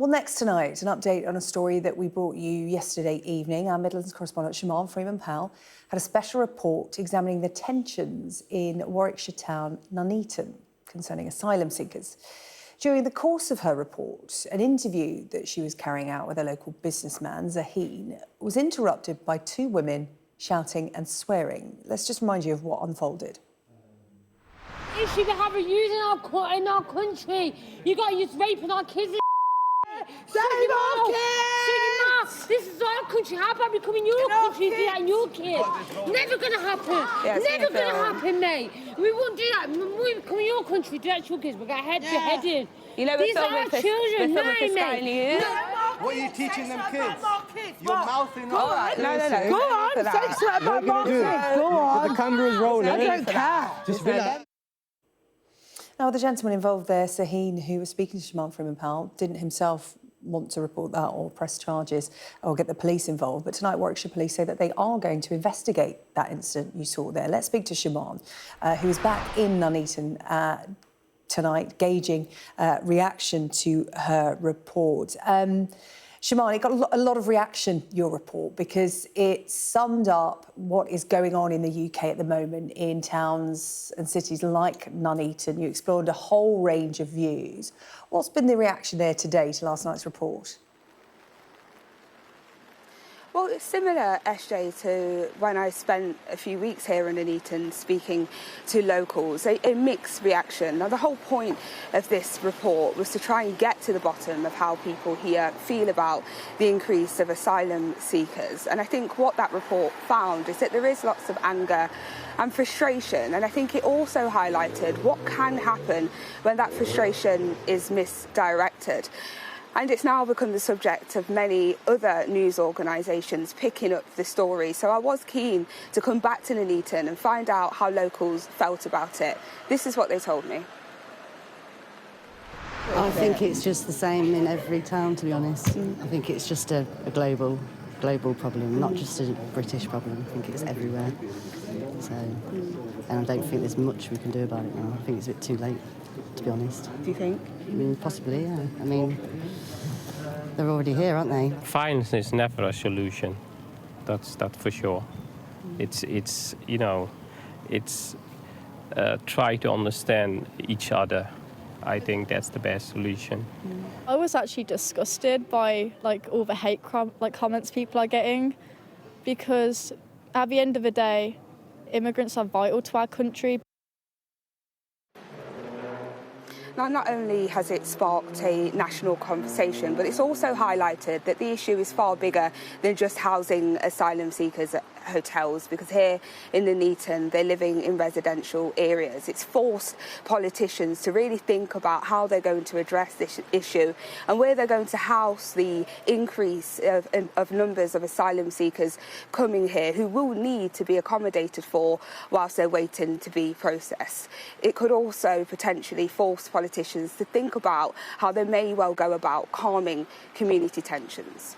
Well, next tonight, an update on a story that we brought you yesterday evening. Our Midlands correspondent, Shamaan Freeman-Powell, had a special report examining the tensions in Warwickshire town Nuneaton concerning asylum seekers. During the course of her report, an interview that she was carrying out with a local businessman, Zahin, was interrupted by two women shouting and swearing. Let's just remind you of what unfolded. Issue we have using in our country. You got to use raping our kids. Save our kids! This is our country. How about becoming your country and do that in your kids? Never going to happen. Never going to happen, mate. We won't do that. When we become your country, do that to your kids. We're going to head beheaded. You know, these are our children. No, mate. What are you teaching them kids? You're mouthing all right, no. Go on, say something about my kids. Go on. The camera's rolling. I don't care. Just relax. Now, the gentleman involved there, Zahin, who was speaking to Shamaan Freeman-Powell, didn't himself want to report that or press charges or get the police involved. But tonight, Warwickshire Police say that they are going to investigate that incident you saw there. Let's speak to Shamaan, who is back in Nuneaton tonight, gauging reaction to her report. Shamaan, it got a lot of reaction, your report, because it summed up what is going on in the UK at the moment in towns and cities like Nuneaton. You explored a whole range of views. What's been the reaction there today to last night's report? Well, it's similar, SJ, to when I spent a few weeks here in Nuneaton speaking to locals, a mixed reaction. Now, the whole point of this report was to try and get to the bottom of how people here feel about the increase of asylum seekers. And I think what that report found is that there is lots of anger and frustration. And I think it also highlighted what can happen when that frustration is misdirected. And it's now become the subject of many other news organisations picking up the story. So I was keen to come back to Nuneaton and find out how locals felt about it. This is what they told me. I think it's just the same in every town, to be honest. I think it's just a global problem, not just a British problem. I think it's everywhere. So, and I don't think there's much we can do about it now. I think it's a bit too late, to be honest. Do you think? I mean, possibly, yeah. I mean, they're already here, aren't they? Violence is never a solution. That's for sure. It's try to understand each other. I think that's the best solution. I was actually disgusted by all the hate comments people are getting, because at the end of the day, immigrants are vital to our country. Now, not only has it sparked a national conversation, but it's also highlighted that the issue is far bigger than just housing asylum seekers at hotels, because here in Nuneaton, they're living in residential areas. It's forced politicians to really think about how they're going to address this issue and where they're going to house the increase of numbers of asylum seekers coming here who will need to be accommodated for whilst they're waiting to be processed. It could also potentially force politicians to think about how they may well go about calming community tensions.